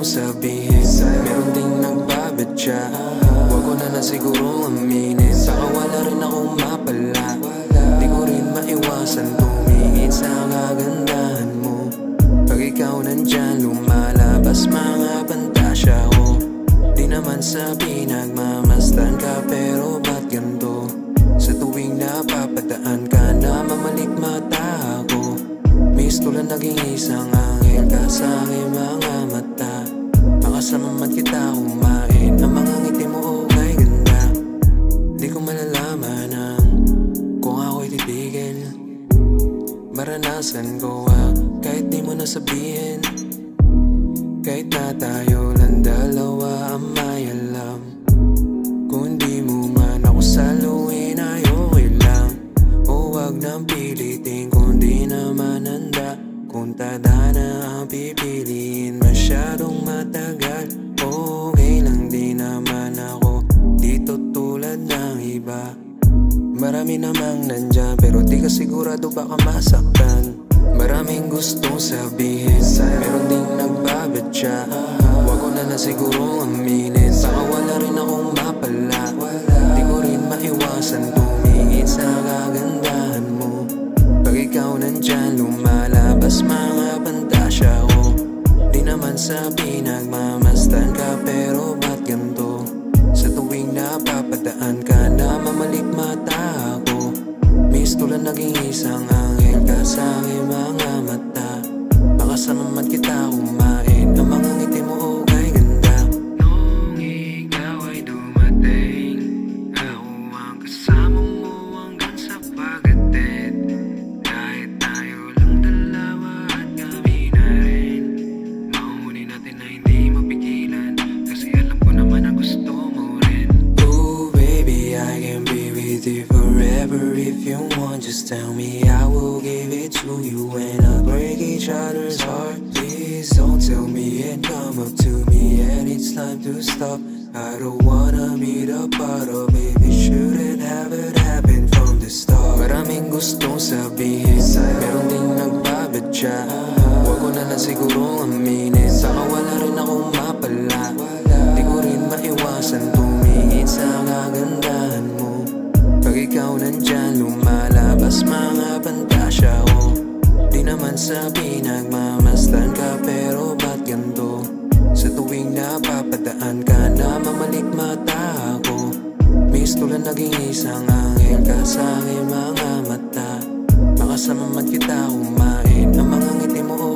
gustong sabihin, meron ding nagbabadya. Huwag ko na siguro aminin, baka wala rin akong mapala. Di ko rin maiwasan tumingin sa kagandahan mo. Pag ikaw nandyan lumalabas mga pantasya ko. Di naman sa pinagmamasdan ka, pero ba't ganito? Sa tuwing napapadaan ka na mamalikmata ako. Miss ko lang naging isang anghel ka sa aking mga mata. Makasama man kita kumain, ang mga ngiti mo kay ganda. Di ko malalaman kung ako'y titigil. Maranasan ko kahit di mo nasabihin. Kahit na tayo lang dalawa ang may alam. Kung di mo man ako saluhin ay okay lang. O wag nang pilitin kung di naman handa. Kung tadhana ang pipiliin masyadong matagal, okay lang di naman ako dito tulad ng iba. Marami namang nandyan pero di ka sigurado baka masaktan. Maraming gustong sabihin, meron ding nagbabadya. Huwag ko na siguro aminin, baka wala rin akong mapala. Di ko rin maiwasan tumingin sa kagandahan mo. Pag ikaw nandyan lumalabas mga pantasya ko. Di naman sa pinagmamasdan ka, pero ba't ganito? Sa tuwing napapadaan ka na mamalikmata ako. Miss ko lang naging isang anghel ka sa aking mga mata. Makasama man kita kumain, ang mga ngiti mo kay ganda. Nung ikaw ay dumating, ako ang kasama mo hanggang sa pag-atid. Kahit tayo lang dalawa at gabi na rin, mahuhuli natin na hindi mapigilan, kasi alam ko naman ang gusto mo rin. Oh baby, I can be with you forever if you want. Just tell me, I will give it to you when I break each other's heart. Please don't tell me and come up to me and it's time to stop. I don't wanna be the part of it. It shouldn't have it happen from the start. Maraming gustong sabihin, meron ding nagbabadya. Huwag ko na siguro aminin, baka wala rin akong mapala. Di ko rin maiwasan tumingin sa kagandahan mo. Pag ikaw nandyan lumalabas mga pantasya ko. Di naman sa pinagmamasdan ka, pero ba't ganito? Sa tuwing napapadaan ka na mamalikmata ako. Miss ko lang naging isang anghel ka sa aking mga mata. Makasama man kita kumain, ang mga ngiti mo